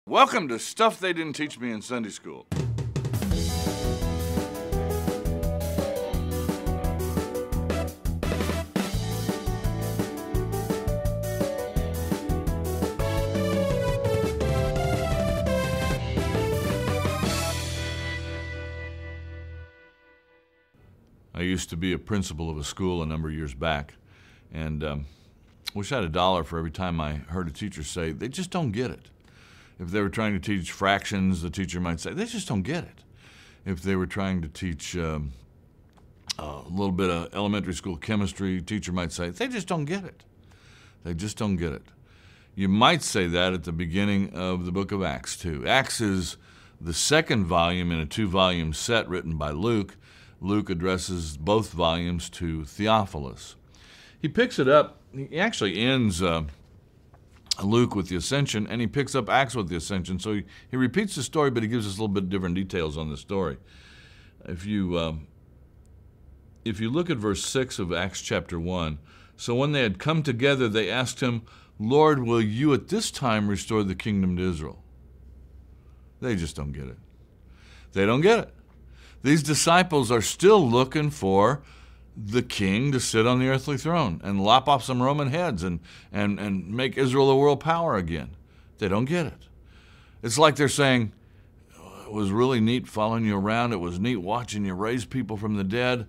Welcome to Stuff They Didn't Teach Me in Sunday School. I used to be a principal of a school a number of years back, and wish I had $1 for every time I heard a teacher say, they just don't get it. If they were trying to teach fractions, the teacher might say, they just don't get it. If they were trying to teach a little bit of elementary school chemistry, teacher might say, they just don't get it. They just don't get it. You might say that at the beginning of the book of Acts, too. Acts is the second volume in a 2-volume set written by Luke. Luke addresses both volumes to Theophilus. He picks it up, he actually ends Luke with the ascension, and he picks up Acts with the ascension. So he repeats the story, but he gives us a little bit different details on the story. If you look at verse 6 of Acts chapter 1, so when they had come together, they asked him, Lord, will you at this time restore the kingdom to Israel? They just don't get it. They don't get it. These disciples are still looking for the king to sit on the earthly throne and lop off some Roman heads and make Israel a world power again. They don't get it. It's like they're saying, it was really neat following you around. It was neat watching you raise people from the dead.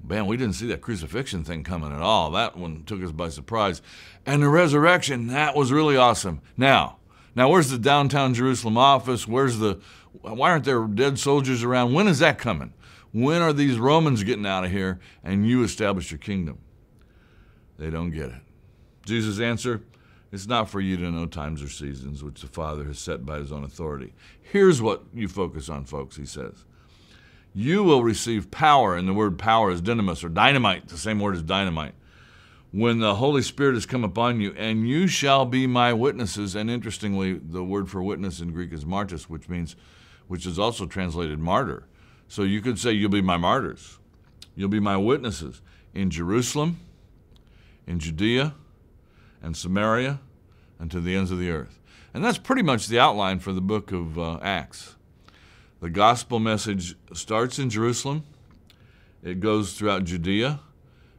Man, we didn't see that crucifixion thing coming at all. That one took us by surprise. And the resurrection, that was really awesome. Now where's the downtown Jerusalem office? Why aren't there dead soldiers around? When is that coming? When are these Romans getting out of here and you establish your kingdom? They don't get it. Jesus' answer, it's not for you to know times or seasons which the Father has set by his own authority. Here's what you focus on, folks, he says. You will receive power, and the word power is dynamis, or dynamite, the same word as dynamite, when the Holy Spirit has come upon you, and you shall be my witnesses. And interestingly, the word for witness in Greek is martyrs, which is also translated martyr. So you could say, you'll be my martyrs. You'll be my witnesses in Jerusalem, in Judea, and Samaria, and to the ends of the earth. And that's pretty much the outline for the book of Acts. The gospel message starts in Jerusalem. It goes throughout Judea.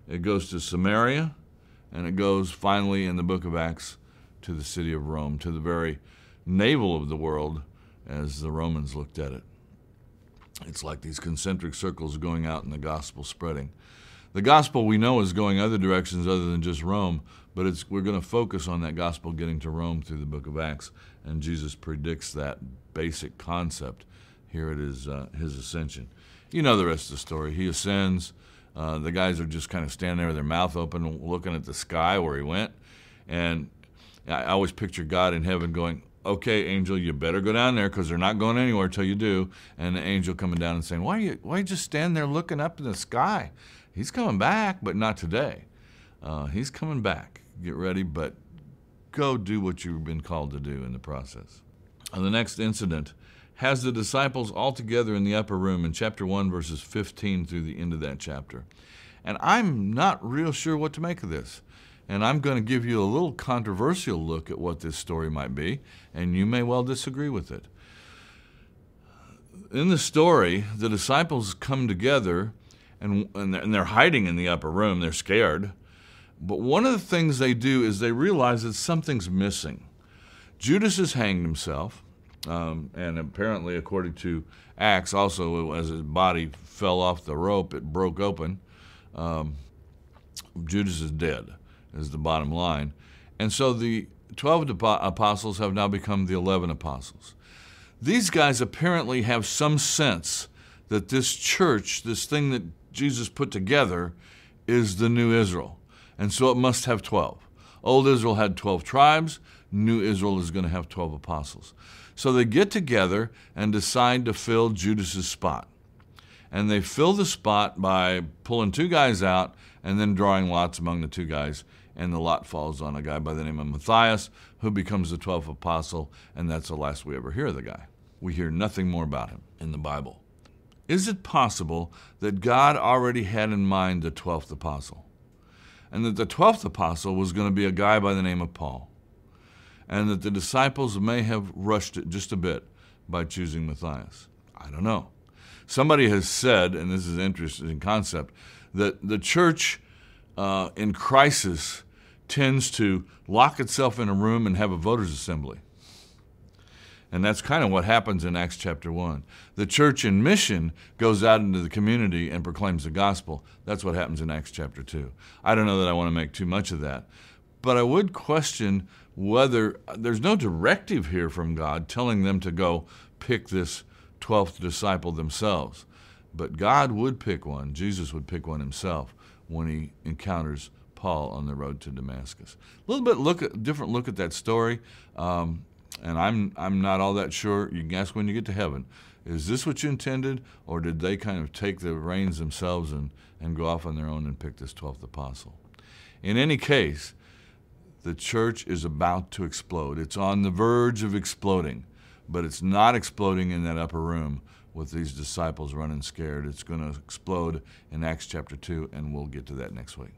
It goes to Samaria. And it goes finally in the book of Acts to the city of Rome, to the very navel of the world as the Romans looked at it. It's like these concentric circles going out and the gospel spreading. The gospel we know is going other directions other than just Rome, but we're going to focus on that gospel getting to Rome through the book of Acts, and Jesus predicts that basic concept. Here it is, his ascension. You know the rest of the story. He ascends. The guys are just kind of standing there with their mouth open looking at the sky where he went, and I always picture God in heaven going, okay, angel, you better go down there because they're not going anywhere till you do. And the angel coming down and saying, why you just stand there looking up in the sky? He's coming back, but not today. He's coming back. Get ready, but go do what you've been called to do in the process. And the next incident has the disciples all together in the upper room in chapter 1, verses 15 through the end of that chapter. And I'm not real sure what to make of this. And I'm going to give you a little controversial look at what this story might be, and you may well disagree with it. In the story, the disciples come together, and they're hiding in the upper room. They're scared. But one of the things they do is they realize that something's missing. Judas has hanged himself, and apparently, according to Acts, also as his body fell off the rope, it broke open. Judas is dead, is the bottom line. And so the 12 apostles have now become the 11 apostles. These guys apparently have some sense that this church, this thing that Jesus put together, is the new Israel. And so it must have 12. Old Israel had 12 tribes. New Israel is going to have 12 apostles. So they get together and decide to fill Judas's spot. And they fill the spot by pulling 2 guys out and then drawing lots among the 2 guys. And the lot falls on a guy by the name of Matthias, who becomes the 12th apostle, and that's the last we ever hear of the guy. We hear nothing more about him in the Bible. Is it possible that God already had in mind the 12th apostle? And that the 12th apostle was going to be a guy by the name of Paul? and that the disciples may have rushed it just a bit by choosing Matthias. I don't know. Somebody has said, and this is an interesting concept, that the church in crisis tends to lock itself in a room and have a voters' assembly. And that's kind of what happens in Acts chapter 1. The church in mission goes out into the community and proclaims the gospel. That's what happens in Acts chapter 2. I don't know that I want to make too much of that, but I would question whether there's no directive here from God telling them to go pick this 12th disciple themselves. But God would pick one. Jesus would pick one himself when he encounters Paul on the road to Damascus. A little bit different look at that story. And I'm not all that sure. You can ask when you get to heaven, is this what you intended, or did they kind of take the reins themselves and go off on their own and pick this 12th apostle? In any case, the church is about to explode. It's on the verge of exploding, but it's not exploding in that upper room with these disciples running scared. It's going to explode in Acts chapter 2, and we'll get to that next week.